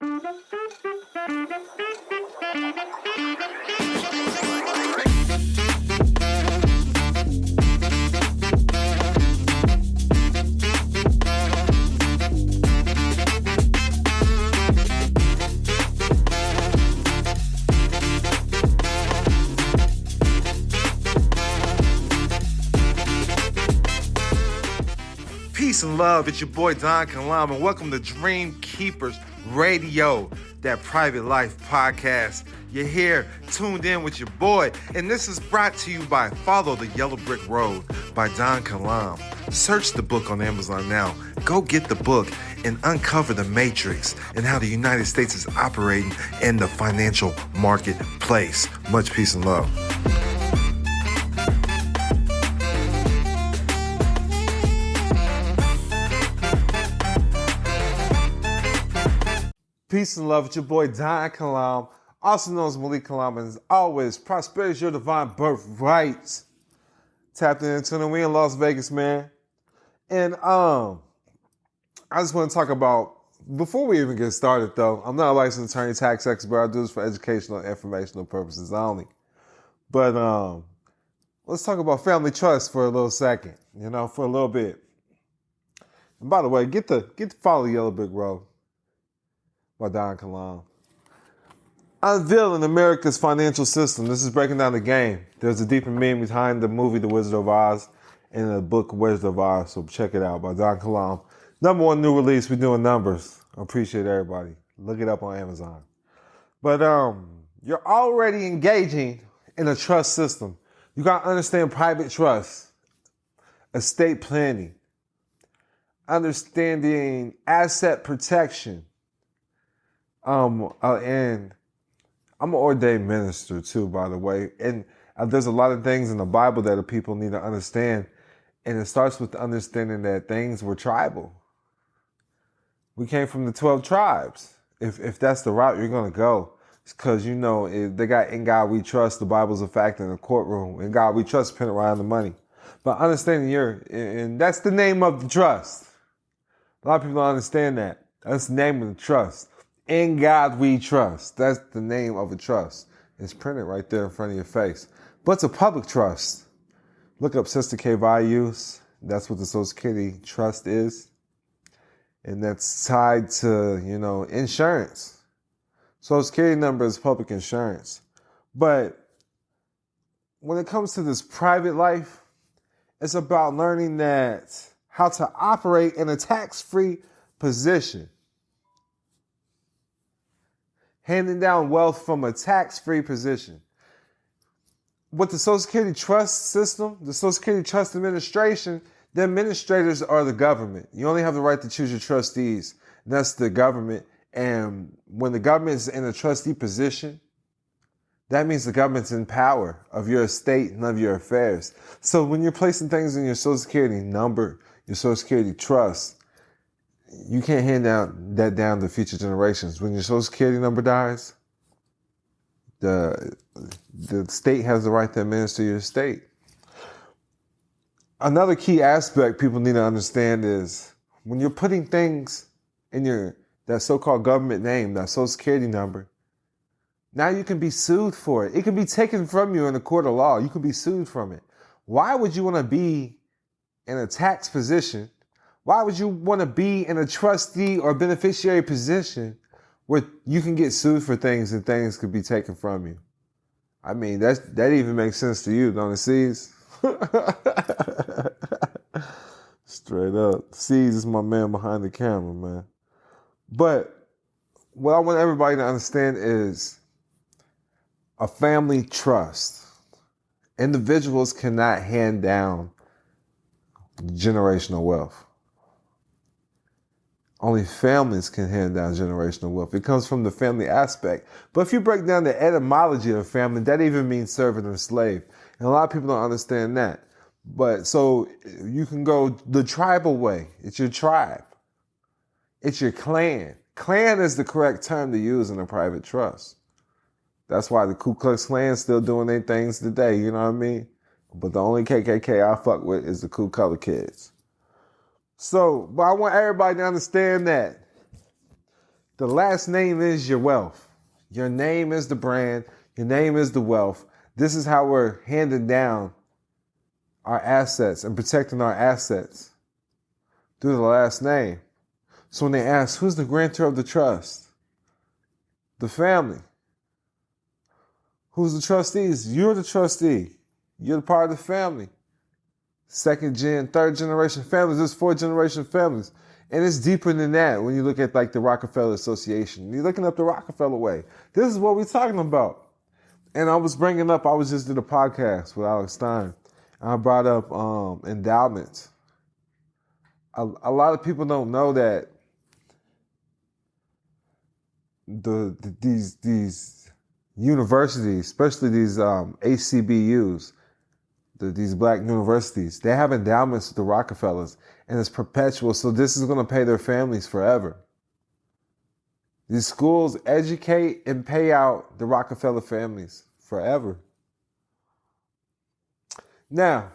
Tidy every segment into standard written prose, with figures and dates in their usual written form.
Peace and love, it's your boy DONKILAM, and welcome to Dream Keepers Radio, that private life podcast. You're here, tuned in with your boy, and this is brought to you by Follow the Yellow Brick Road by DONKILAM. Search the book on Amazon now. Go get the book and uncover the matrix and how the United States is operating in the financial marketplace. Much peace and love. Peace and love with your boy DONKILAM, also known as Malik Kalam, and as always, prosperity is your divine birthright. Tapped into the we in Las Vegas, man. And I just want to talk about, before we even get started though, I'm not a licensed attorney, tax expert. I do this for educational and informational purposes only. But let's talk about family trust for a little second, for a little bit. And by the way, get the Follow the Yellow Brick Road by DONKILAM. Unveiling America's financial system. This is breaking down the game. There's a deeper meaning behind the movie The Wizard of Oz and the book Wizard of Oz, so check it out by DONKILAM. Number one new release. We're doing numbers. I appreciate everybody. Look it up on Amazon. But you're already engaging in a trust system. You got to understand private trust, estate planning, understanding asset protection. And I'm an ordained minister too, by the way. And there's a lot of things in the Bible that the people need to understand. And it starts with the understanding that things were tribal. We came from the 12 tribes. If that's the route you're going to go, it's because, they got in God we trust, the Bible's a fact in the courtroom. In God we trust, pin it right on the money. But understanding and that's the name of the trust. A lot of people don't understand that. That's the name of the trust. In God we trust. That's the name of a trust. It's printed right there in front of your face. But it's a public trust. Look up Sister K values. That's what the Social Security trust is. And that's tied to, insurance. Social Security number is public insurance. But when it comes to this private life, it's about learning how to operate in a tax-free position. Handing down wealth from a tax-free position. With the Social Security Trust System, the Social Security Trust Administration, the administrators are the government. You only have the right to choose your trustees. And that's the government. And when the government is in a trustee position, that means the government's in power of your estate and of your affairs. So when you're placing things in your Social Security number, your Social Security trust, you can't hand that down to future generations. When your Social Security number dies, the state has the right to administer your estate. Another key aspect people need to understand is when you're putting things in that so-called government name, that Social Security number, now you can be sued for it. It can be taken from you in a court of law. You can be sued from it. Why would you want to be in a tax position? Why would you want to be in a trustee or beneficiary position where you can get sued for things and things could be taken from you? I mean, that even makes sense to you, don't it, C's? Straight up. C's is my man behind the camera, man. But what I want everybody to understand is a family trust. Individuals cannot hand down generational wealth. Only families can hand down generational wealth. It comes from the family aspect. But if you break down the etymology of family, that even means servant or slave. And a lot of people don't understand that. But so you can go the tribal way. It's your tribe. It's your clan. Clan is the correct term to use in a private trust. That's why the Ku Klux Klan's still doing their things today, you know what I mean? But the only KKK I fuck with is the Ku Color Kids. So, but I want everybody to understand that The last name is your wealth. Your name is the brand. Your name is the wealth. This is how we're handing down our assets and protecting our assets through the last name. So when they ask, who's the grantor of the trust? The family. Who's the trustees? You're the trustee. You're the part of the family. Second gen, third generation families. There's 4th generation families. And it's deeper than that when you look at like the Rockefeller Association. You're looking up the Rockefeller way. This is what we're talking about. And I was just did a podcast with Alex Stein. I brought up endowments. A lot of people don't know that these universities, especially these HBCUs, these black universities, they have endowments with the Rockefellers, and it's perpetual. So this is going to pay their families forever. These schools educate and pay out the Rockefeller families forever. Now,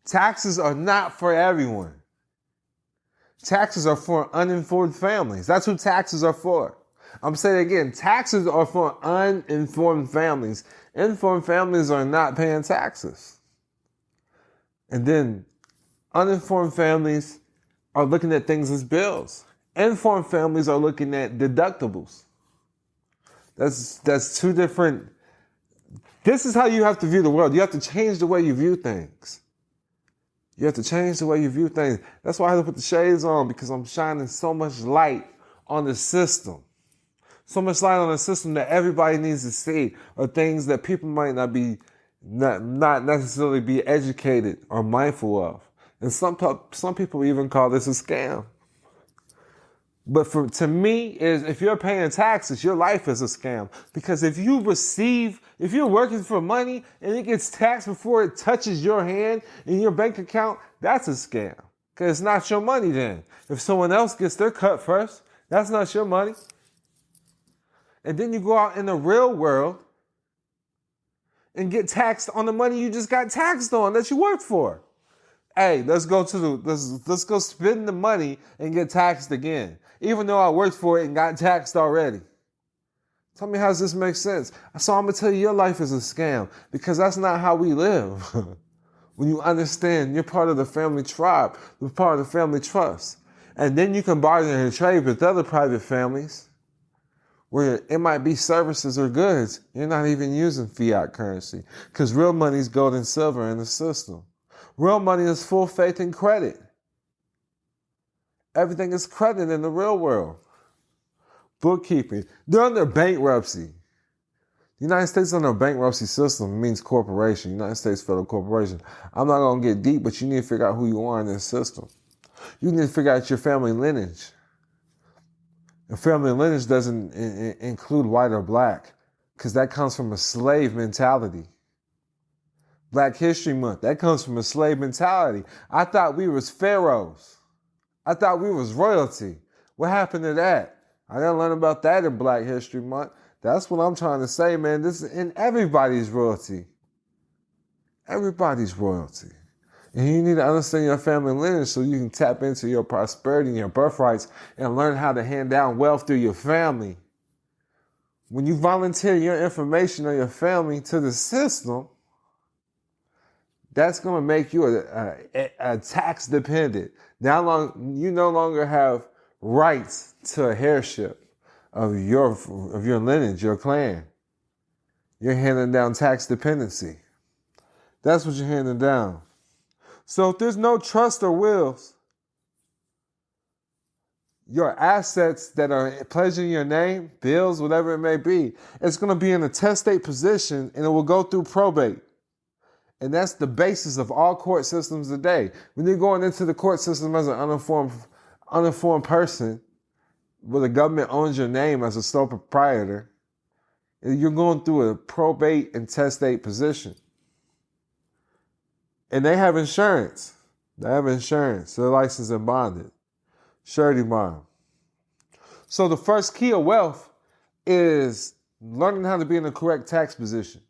taxes are not for everyone. Taxes are for uninformed families. That's who taxes are for. I'm saying it again, taxes are for uninformed families. Informed families are not paying taxes. And then uninformed families are looking at things as bills. Informed families are looking at deductibles. That's two different. This is how you have to view the world. You have to change the way you view things. You have to change the way you view things. That's why I have to put the shades on, because I'm shining so much light on the system. So much light on the system that everybody needs to see, or things that people might not necessarily be educated or mindful of. And some people even call this a scam. But to me, if you're paying taxes, your life is a scam. Because if you're working for money and it gets taxed before it touches your hand in your bank account, that's a scam. Because it's not your money then. If someone else gets their cut first, that's not your money. And then you go out in the real world and get taxed on the money you just got taxed on that you worked for. Hey, let's go spend the money and get taxed again, even though I worked for it and got taxed already. Tell me, how does this make sense? So I'm going to tell you, your life is a scam, because that's not how we live. When you understand you're part of the family tribe, you're part of the family trust. And then you can bargain and trade with other private families where it might be services or goods. You're not even using fiat currency, because real money is gold and silver in the system. Real money is full faith and credit. Everything is credit in the real world. Bookkeeping. They're under bankruptcy. The United States under a bankruptcy system means corporation. United States Federal Corporation. I'm not going to get deep, but you need to figure out who you are in this system. You need to figure out your family lineage. And family lineage doesn't include white or black, because that comes from a slave mentality. Black History Month, that comes from a slave mentality. I thought we was pharaohs. I thought we was royalty. What happened to that? I didn't learn about that in Black History Month. That's what I'm trying to say, man. This is in everybody's royalty. Everybody's royalty. And you need to understand your family lineage so you can tap into your prosperity and your birthrights and learn how to hand down wealth through your family. When you volunteer your information on your family to the system, that's going to make you a tax dependent. You no longer have rights to a heirship of your lineage, your clan. You're handing down tax dependency. That's what you're handing down. So if there's no trust or wills, your assets that are pledging your name, bills, whatever it may be, it's going to be in a testate position, and it will go through probate. And that's the basis of all court systems today. When you're going into the court system as an uninformed person, where the government owns your name as a sole proprietor, you're going through a probate and testate position. And they have insurance. They're licensed and bonded. Surety bond. So the first key of wealth is learning how to be in the correct tax position.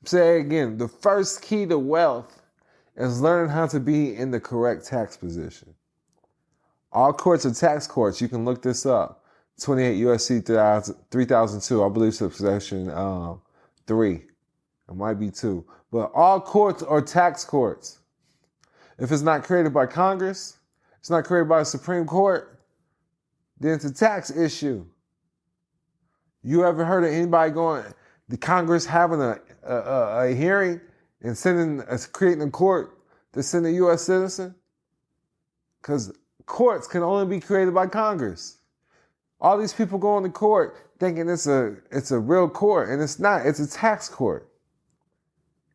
Say again, the first key to wealth is learning how to be in the correct tax position. All courts are tax courts. You can look this up. 28 U.S.C. 3002, I believe subsection 3. It might be 2. But all courts are tax courts. If it's not created by Congress, it's not created by the Supreme Court, then it's a tax issue. You ever heard of anybody the Congress having a hearing and creating a court to send a U.S. citizen? Because courts can only be created by Congress. All these people going to court thinking it's a real court, and it's not. It's a tax court.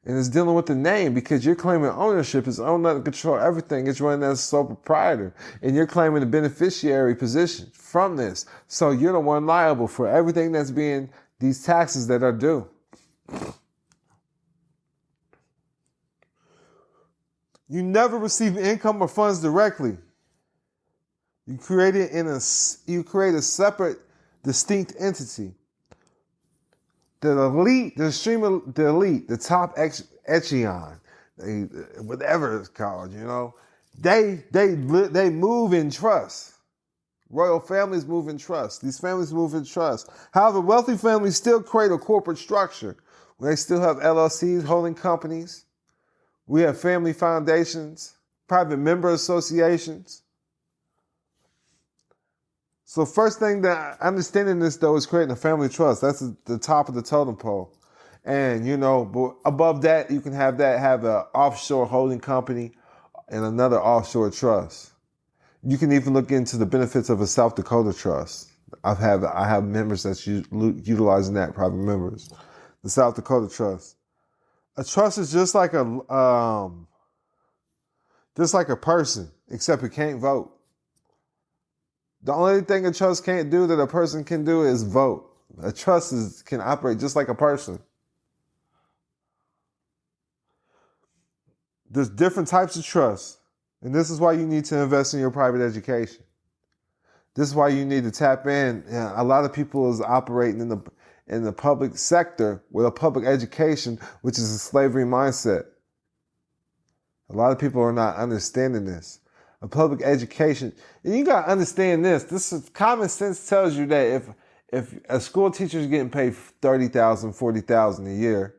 And it's dealing with the name because you're claiming ownership. It's owned and control everything. It's running as a sole proprietor. And you're claiming the beneficiary position from this. So you're the one liable for everything that's being, these taxes that are due. You never receive income or funds directly. You create a separate, distinct entity. The elite, the top echelon, whatever it's called, they move in trust. Royal families move in trust. These families move in trust. However, wealthy families still create a corporate structure. They still have LLCs, holding companies. We have family foundations, private member associations. So first thing that understanding this though is creating a family trust. That's the top of the totem pole. And but above that, you can have an offshore holding company and another offshore trust. You can even look into the benefits of a South Dakota trust. I have members that's utilizing that, private members. The South Dakota trust. A trust is just like a person, except it can't vote. The only thing a trust can't do that a person can do is vote. A trust can operate just like a person. There's different types of trusts, and this is why you need to invest in your private education. This is why you need to tap in. A lot of people is operating in the public sector with a public education, which is a slavery mindset. A lot of people are not understanding this. A public education. And you got to understand this. This is common sense tells you that if a school teacher is getting paid $30,000, $40,000 a year,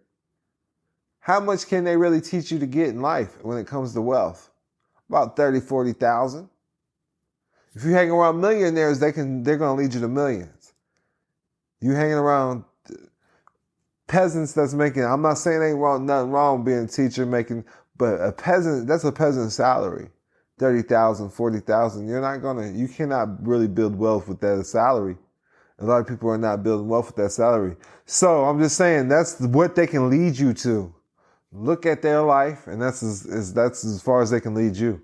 how much can they really teach you to get in life when it comes to wealth? About $30,000, $40,000. If you're hanging around millionaires, they're going to lead you to millions. You hanging around peasants that's making, I'm not saying nothing wrong being a teacher but a peasant, that's a peasant's salary. $30,000, $40,000. You cannot really build wealth with that salary. A lot of people are not building wealth with that salary. So I'm just saying that's what they can lead you to. Look at their life, and that's as far as they can lead you.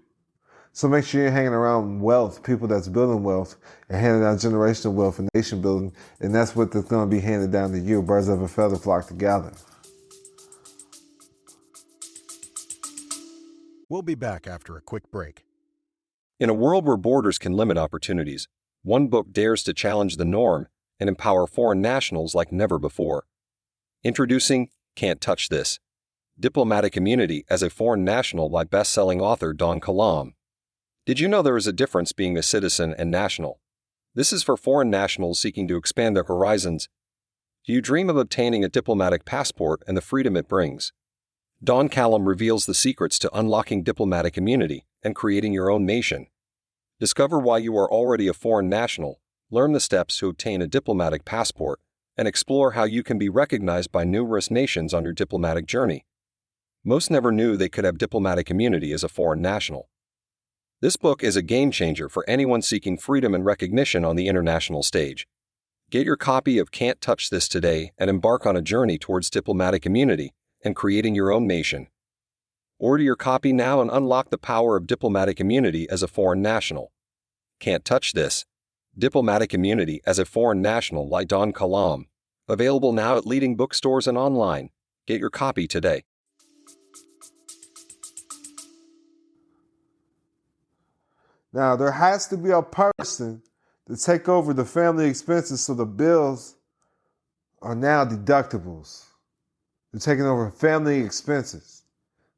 So make sure you're hanging around wealth, people that's building wealth and handing down generational wealth and nation building, and that's what that's going to be handed down to you. Birds of a feather flock together. We'll be back after a quick break. In a world where borders can limit opportunities, one book dares to challenge the norm and empower foreign nationals like never before. Introducing Can't Touch This: Diplomatic Immunity as a Foreign National by best-selling author DONKILAM. Did you know there is a difference being a citizen and national? This is for foreign nationals seeking to expand their horizons. Do you dream of obtaining a diplomatic passport and the freedom it brings? DONKILAM reveals the secrets to unlocking diplomatic immunity and creating your own nation. Discover why you are already a foreign national, learn the steps to obtain a diplomatic passport, and explore how you can be recognized by numerous nations on your diplomatic journey. Most never knew they could have diplomatic immunity as a foreign national. This book is a game changer for anyone seeking freedom and recognition on the international stage. Get your copy of Can't Touch This today and embark on a journey towards diplomatic immunity and creating your own nation. Order your copy now and unlock the power of diplomatic immunity as a foreign national. Can't Touch This: Diplomatic Immunity as a Foreign National by DONKILAM. Available now at leading bookstores and online. Get your copy today. Now, there has to be a person to take over the family expenses, so the bills are now deductibles. They're taking over family expenses.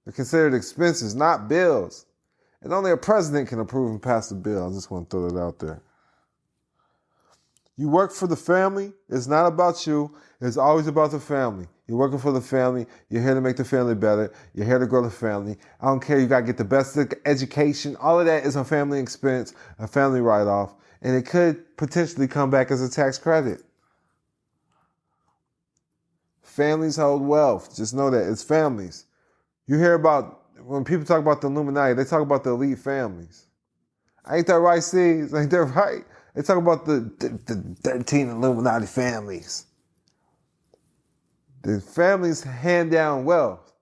They're considered expenses, not bills. And only a president can approve and pass the bill. I just want to throw it out there. You work for the family. It's not about you. It's always about the family. You're working for the family. You're here to make the family better. You're here to grow the family. I don't care. You got to get the best education. All of that is a family expense, a family write-off. And it could potentially come back as a tax credit. Families hold wealth. Just know that. It's families. You hear about, when people talk about the Illuminati, they talk about the elite families. Ain't that right, C's? Ain't that right? They talk about the 13 Illuminati families. The families hand down wealth.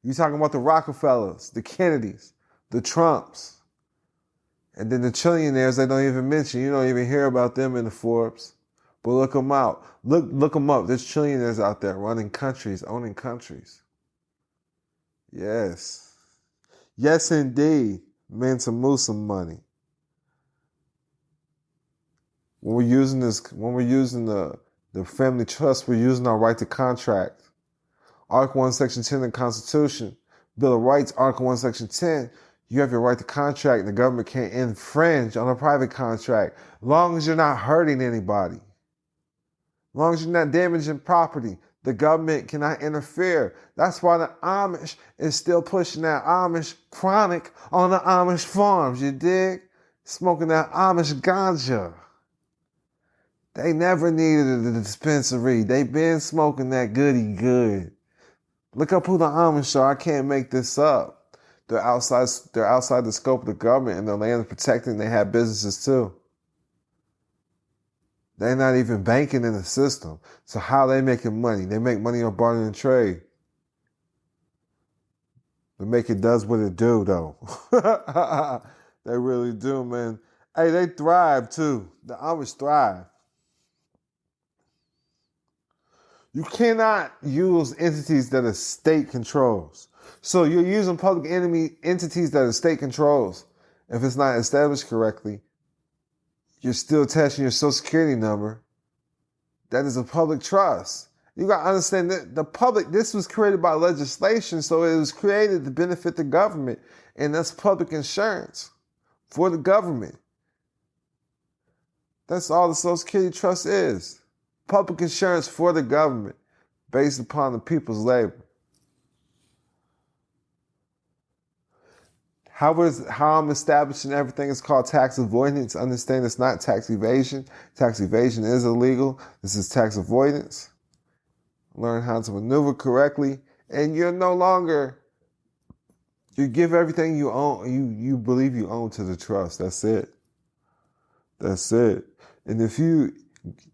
You talking about the Rockefellers, the Kennedys, the Trumps. And then the trillionaires they don't even mention. You don't even hear about them in the Forbes. But look them out. Look them up. There's trillionaires out there running countries, owning countries. Yes. Yes, indeed. Meant to move some money. When we're using the family trust, we're using our right to contract. Article 1, Section 10 of the Constitution, Bill of Rights, Article 1, Section 10, you have your right to contract and the government can't infringe on a private contract as long as you're not hurting anybody. As long as you're not damaging property, the government cannot interfere. That's why the Amish is still pushing that Amish chronic on the Amish farms, you dig? Smoking that Amish ganja. They never needed a dispensary. They been smoking that goody good. Look up who the Amish are. I can't make this up. They're outside the scope of the government and their land is protected and they have businesses too. They're not even banking in the system. So how are they making money? They make money on barter and trade. The make it does what it do though. They really do, man. Hey, they thrive too. The Amish thrive. You cannot use entities that are state controls. So you're using public enemy entities that are state controls. If it's not established correctly, you're still attaching your social security number. That is a public trust. You got to understand that the public, this was created by legislation, so it was created to benefit the government. And that's public insurance for the government. That's all the Social Security Trust is. Public insurance for the government based upon the people's labor. How I'm establishing everything is called tax avoidance. Understand it's not tax evasion. Tax evasion is illegal. This is tax avoidance. Learn how to maneuver correctly. And you're no longer, you give everything you own, you believe you own to the trust. That's it. That's it. And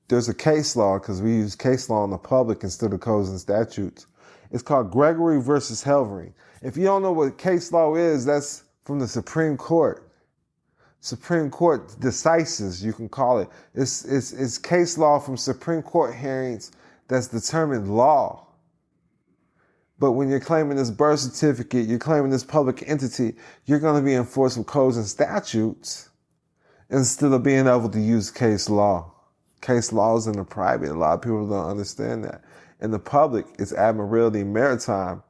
there's a case law, because we use case law in the public instead of codes and statutes. It's called Gregory versus Helvering. If you don't know what case law is, that's from the Supreme Court. Supreme Court decisis, you can call it. It's case law from Supreme Court hearings that's determined law. But when you're claiming this birth certificate, you're claiming this public entity, you're going to be enforced with codes and statutes instead of being able to use case law. Case laws in the private. A lot of people don't understand that. In the public, it's admiralty, maritime,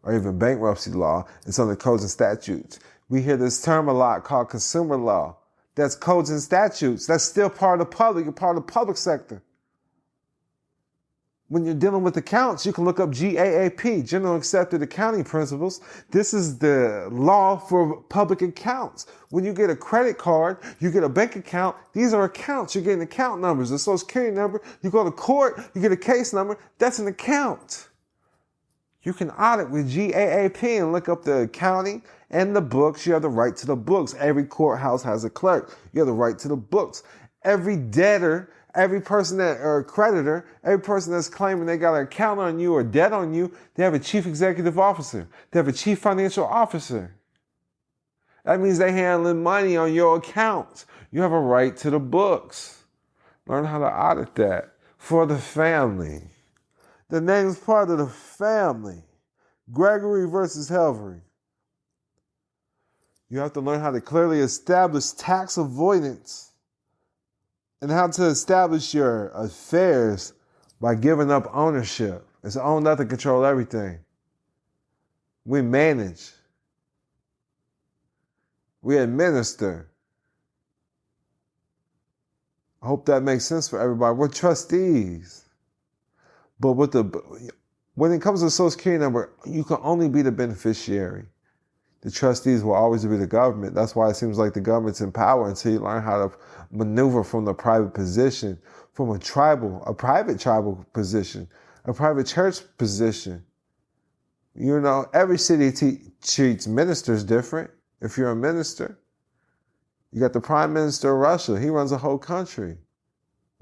or even bankruptcy law. It's under codes and statutes. We hear this term a lot called consumer law. That's codes and statutes. That's still part of the public. You're part of the public sector. When you're dealing with accounts, you can look up GAAP, General Accepted Accounting Principles. This is the law for public accounts. When you get a credit card, you get a bank account, these are accounts. You're getting account numbers, a social security number. You go to court, you get a case number. That's an account. You can audit with GAAP and look up the accounting and the books. You have the right to the books. Every courthouse has a clerk. You have the right to the books. Every debtor, every person or a creditor, every person that's claiming they got an account on you or debt on you, they have a chief executive officer. They have a chief financial officer. That means they handling money on your accounts. You have a right to the books. Learn how to audit that for the family. The name's part of the family. Gregory versus Helvering. You have to learn how to clearly establish tax avoidance and how to establish your affairs by giving up ownership. It's own nothing, control everything. We manage. We administer. I hope that makes sense for everybody. We're trustees. But when it comes to the Social Security number, you can only be the beneficiary. The trustees will always be the government. That's why it seems like the government's in power until you learn how to maneuver from the private position, from a private tribal position, a private church position. You know, every city treats ministers different. If you're a minister, you got the prime minister of Russia. He runs a whole country.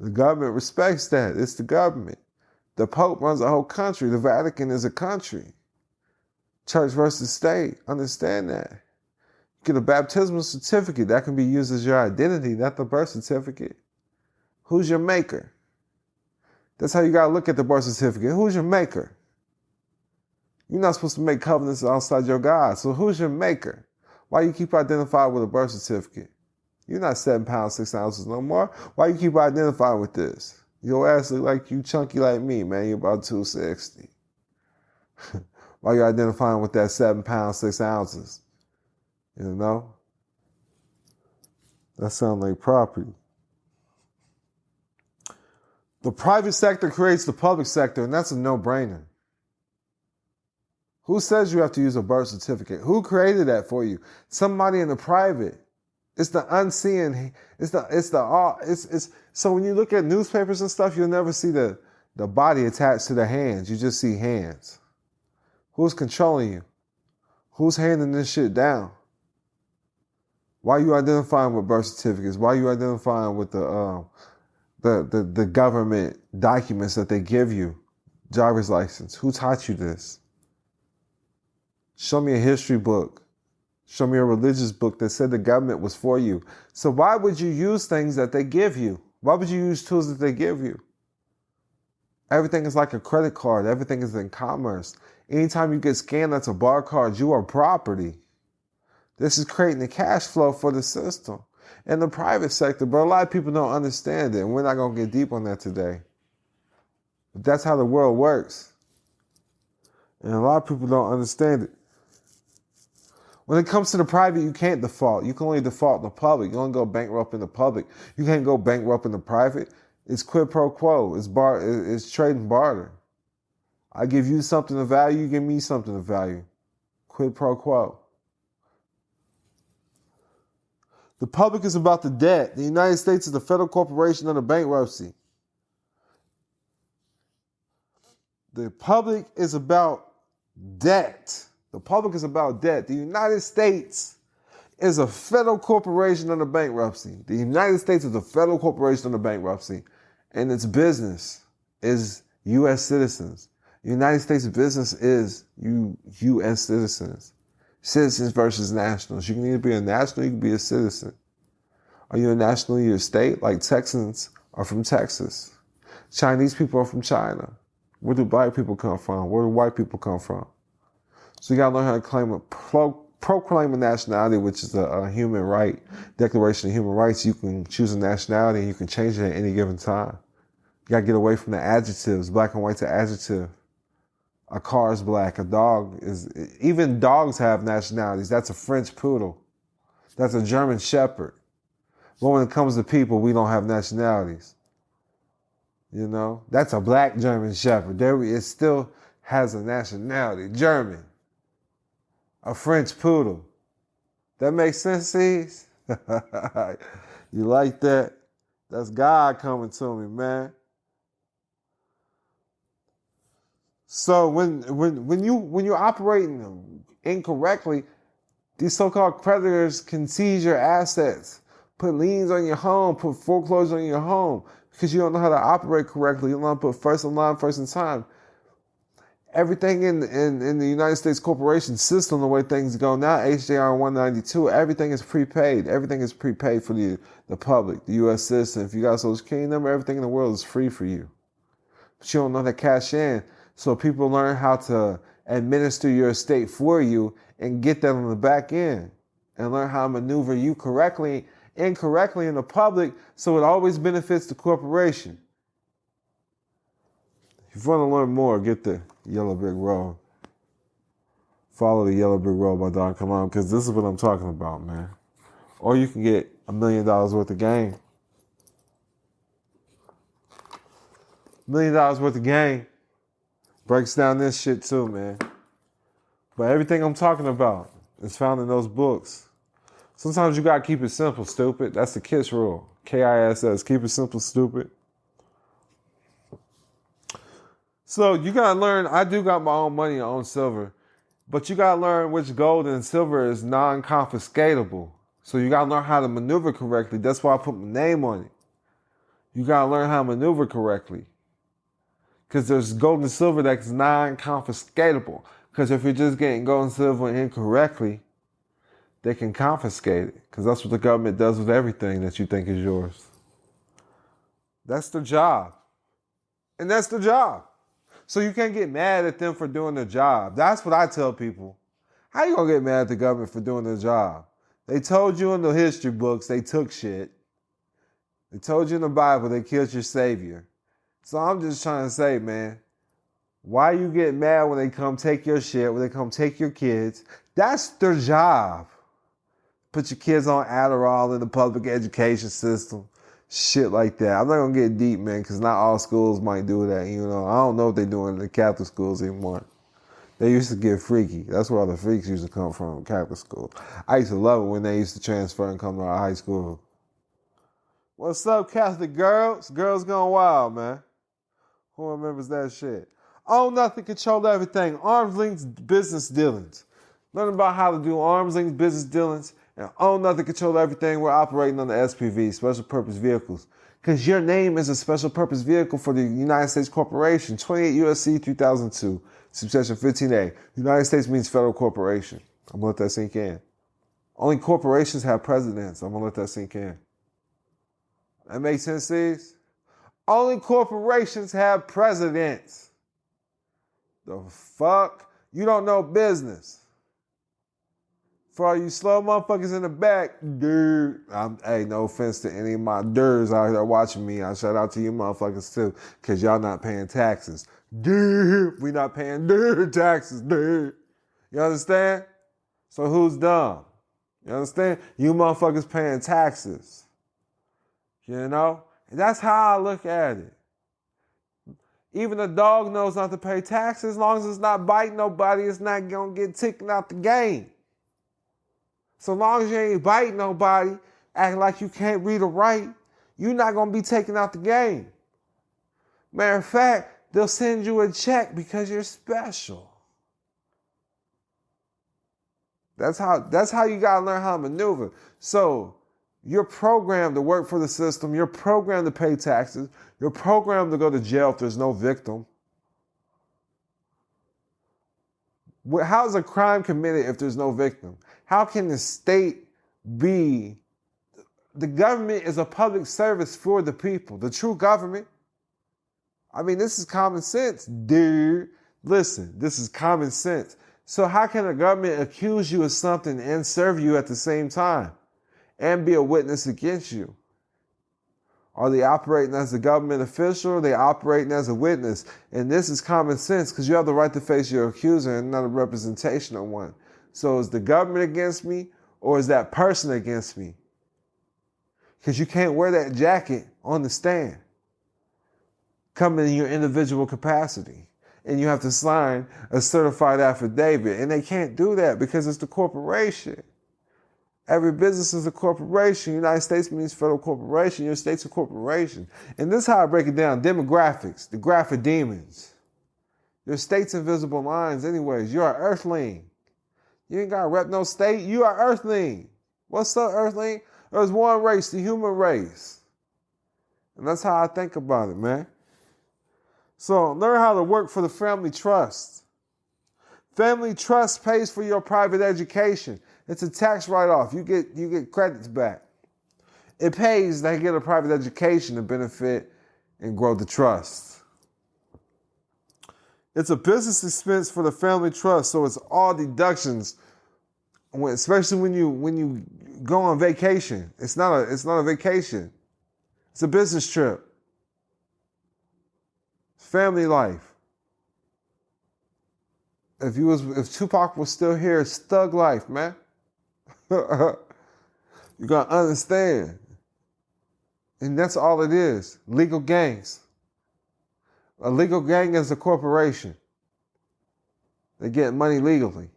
The government respects that. It's the government. The Pope runs a whole country. The Vatican is a country. Church versus state. Understand that. You get a baptismal certificate. That can be used as your identity, not the birth certificate. Who's your maker? That's how you got to look at the birth certificate. Who's your maker? You're not supposed to make covenants outside your God. So who's your maker? Why you keep identifying with a birth certificate? You're not 7 pounds, 6 ounces no more. Why you keep identifying with this? Your ass look like you chunky like me, man. You're about 260. Why you identifying with that 7 pounds, 6 ounces? You know? That sounds like property. The private sector creates the public sector, and that's a no-brainer. Who says you have to use a birth certificate? Who created that for you? Somebody in the private. It's the unseen. So when you look at newspapers and stuff, you'll never see the body attached to the hands. You just see hands. Who's controlling you? Who's handing this shit down? Why are you identifying with birth certificates? Why are you identifying with the government documents that they give you? Driver's license. Who taught you this? Show me a history book. Show me a religious book that said the government was for you. So why would you use things that they give you? Why would you use tools that they give you? Everything is like a credit card. Everything is in commerce. Anytime you get scanned, that's a barcode. You are property. This is creating the cash flow for the system. In the private sector, but a lot of people don't understand it, and we're not going to get deep on that today. But that's how the world works. And a lot of people don't understand it. When it comes to the private, you can't default. You can only default in the public. You only go bankrupt in the public. You can't go bankrupt in the private. It's quid pro quo. It's trade and barter. I give you something of value, you give me something of value. Quid pro quo. The public is about the debt. The United States is a federal corporation under bankruptcy. The public is about debt. The public is about debt. The United States is a federal corporation under bankruptcy. The United States is a federal corporation under bankruptcy. And its business is U.S. citizens. The United States business is U.S. citizens. Citizens versus nationals. You can either be a national, you can be a citizen. Are you a national of your state? Like Texans are from Texas. Chinese people are from China. Where do black people come from? Where do white people come from? So you gotta learn how to proclaim a nationality, which is a human right. Declaration of Human Rights. You can choose a nationality and you can change it at any given time. You gotta get away from the adjectives. Black and white's an adjective. A car is black. A dog is... Even dogs have nationalities. That's a French poodle. That's a German shepherd. But when it comes to people, we don't have nationalities. You know? That's a black German shepherd. It still has a nationality. German. A French poodle. That makes sense, C's? You like that? That's God coming to me, man. So when you're operating incorrectly, these so-called creditors can seize your assets, put liens on your home, put foreclosure on your home, because you don't know how to operate correctly. You don't know how to put first in line, first in time. Everything in the United States corporation system, the way things go now, HJR 192, everything is prepaid. Everything is prepaid for the public, the U.S. citizen. If you got a Social Security number, everything in the world is free for you. But you don't know how to cash in. So people learn how to administer your estate for you and get that on the back end and learn how to maneuver you incorrectly in the public so it always benefits the corporation. If you want to learn more, get the Yellow Brick Road. Follow the Yellow Brick Road by DONKILAM, because this is what I'm talking about, man. Or you can get $1 million worth of game. $1 million worth of game breaks down this shit too, man. But everything I'm talking about is found in those books. Sometimes you gotta keep it simple, stupid. That's the KISS rule. KISS. Keep it simple, stupid. So you gotta learn. I do got my own money, my own silver. But you gotta learn which gold and silver is non-confiscatable. So you gotta learn how to maneuver correctly. That's why I put my name on it. You gotta learn how to maneuver correctly. Because there's gold and silver that's non-confiscatable. Because if you're just getting gold and silver incorrectly, they can confiscate it. Because that's what the government does with everything that you think is yours. That's their job. And that's their job. So you can't get mad at them for doing their job. That's what I tell people. How you gonna get mad at the government for doing their job? They told you in the history books they took shit. They told you in the Bible they killed your savior. So I'm just trying to say, man, why you get mad when they come take your shit, when they come take your kids? That's their job. Put your kids on Adderall in the public education system. Shit like that. I'm not going to get deep, man, because not all schools might do that. You know, I don't know what they're doing in the Catholic schools anymore. They used to get freaky. That's where all the freaks used to come from, Catholic school. I used to love it when they used to transfer and come to our high school. What's up, Catholic girls? Girls gone wild, man. Who remembers that shit? Own nothing, control everything. Arm's length business dealings. Learn about how to do arm's length business dealings and own nothing, control everything. We're operating on the SPV, special purpose vehicles. Because your name is a special purpose vehicle for the United States Corporation. 28 U.S.C. 3002, subsection 15A. United States means federal corporation. I'm going to let that sink in. Only corporations have presidents. I'm going to let that sink in. That makes sense, Steve? Only corporations have presidents. The fuck? You don't know business. For all you slow motherfuckers in the back, dude. Hey, no offense to any of my dudes out here watching me. I shout out to you motherfuckers too, because y'all not paying taxes. Dude, we not paying taxes, dude. You understand? So who's dumb? You understand? You motherfuckers paying taxes. You know? And that's how I look at it. Even a dog knows not to pay taxes. As long as it's not biting nobody, it's not going to get taken out the game. So long as you ain't biting nobody, acting like you can't read or write, you're not going to be taken out the game. Matter of fact, they'll send you a check because you're special. That's how you got to learn how to maneuver. So you're programmed to work for the system. You're programmed to pay taxes. You're programmed to go to jail if there's no victim. How is a crime committed if there's no victim? How can the state be? The government is a public service for the people, the true government. I mean, this is common sense, dude. Listen, this is common sense. So how can a government accuse you of something and serve you at the same time and be a witness against you? Are they operating as a government official or are they operating as a witness? And this is common sense because you have the right to face your accuser and not a representation of one. So is the government against me or is that person against me? Because you can't wear that jacket on the stand. Come in your individual capacity. And you have to sign a certified affidavit. And they can't do that because it's the corporation. Every business is a corporation. United States means federal corporation. Your state's a corporation. And this is how I break it down. Demographics, the graphic demons. Your state's invisible lines anyways. You're an earthling. You ain't got to rep no state. You are earthling. What's up, earthling? There's one race, the human race. And that's how I think about it, man. So learn how to work for the family trust. Family trust pays for your private education. It's a tax write-off. You get credits back. It pays to get a private education to benefit and grow the trust. It's a business expense for the family trust, so it's all deductions. Especially when you go on vacation, it's not a vacation. It's a business trip. It's family life. If Tupac was still here, it's thug life, man. You You got to understand. And that's all it is. Legal gangs. A legal gang is a corporation. They get money legally.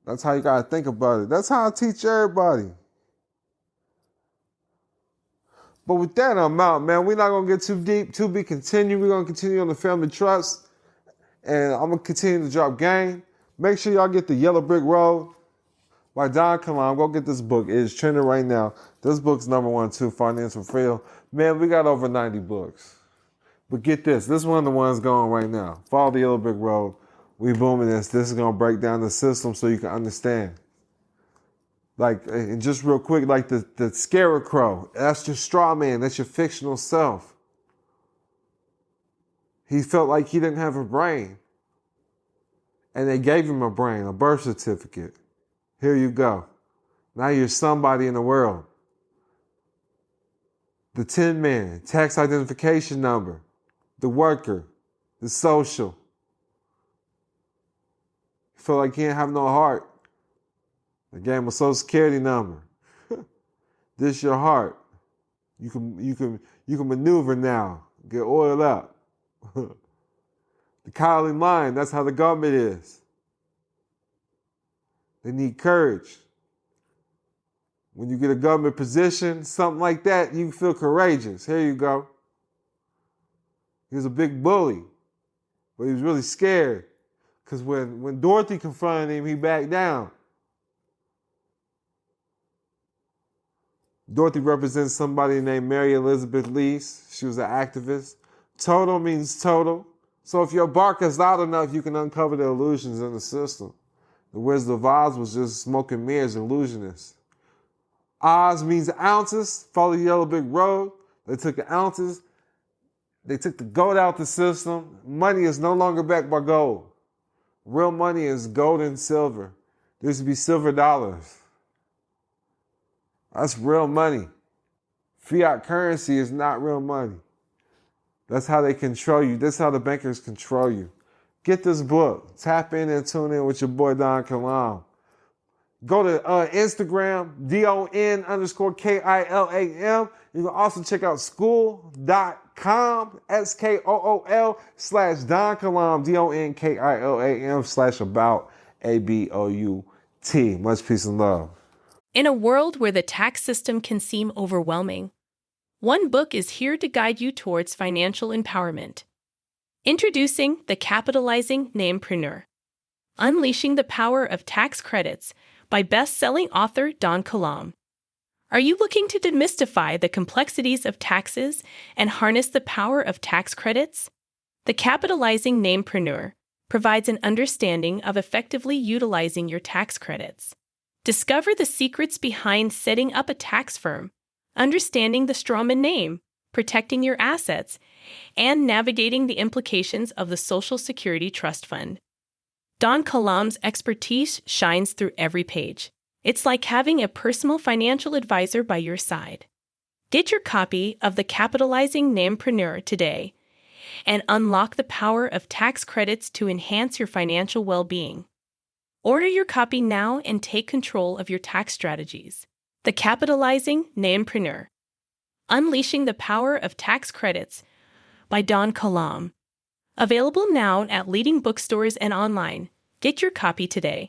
That's how you got to think about it. That's how I teach everybody. But with that, I'm out, man. We're not going to get too deep. To be continued. We're going to continue on the family trust. And I'm going to continue to drop game. Make sure y'all get the Yellow Brick Road by DONKILAM. Go get this book. It is trending right now. This book's #1 too, Financial Freedom. Man, we got over 90 books. But get this. This is one of the ones going right now. Follow the Yellow Brick Road. We booming this. This is going to break down the system so you can understand. Like, and just real quick, like the scarecrow, that's your straw man, that's your fictional self. He felt like he didn't have a brain. And they gave him a brain, a birth certificate. Here you go. Now you're somebody in the world. The Tin Man, tax identification number, the worker, the social. He felt like he didn't have no heart. They gave him a social security number. This your heart. You can maneuver now. Get oiled up. The cowardly lion, that's how the government is. They need courage. When you get a government position, something like that, you feel courageous. Here you go. He was a big bully, but he was really scared. Because when Dorothy confronted him, he backed down. Dorothy represents somebody named Mary Elizabeth Lease. She was an activist. Total means total. So if your bark is loud enough, you can uncover the illusions in the system. The Wizard of Oz was just smoke and mirrors, illusionists. Oz means ounces. Follow the Yellow Brick Road. They took the ounces. They took the gold out the system. Money is no longer backed by gold. Real money is gold and silver. There used to be silver dollars. That's real money. Fiat currency is not real money. That's how they control you. That's how the bankers control you. Get this book. Tap in and tune in with your boy DONKILAM. Go to Instagram, DON_KILAM. You can also check out school.com, SKOOL/DONKILAM, DONKILAM/about, ABOUT. Much peace and love. In a world where the tax system can seem overwhelming, one book is here to guide you towards financial empowerment. Introducing The Capitalizing Namepreneur, Unleashing the Power of Tax Credits by best-selling author DONKILAM. Are you looking to demystify the complexities of taxes and harness the power of tax credits? The Capitalizing Namepreneur provides an understanding of effectively utilizing your tax credits. Discover the secrets behind setting up a tax firm, understanding the strawman name, protecting your assets, and navigating the implications of the Social Security Trust Fund. DONKILAM's expertise shines through every page. It's like having a personal financial advisor by your side. Get your copy of The Capitalizing Namepreneur today and unlock the power of tax credits to enhance your financial well-being. Order your copy now and take control of your tax strategies. The Capitalizing Namepreneur, Unleashing the Power of Tax Credits by DONKILAM. Available now at leading bookstores and online. Get your copy today.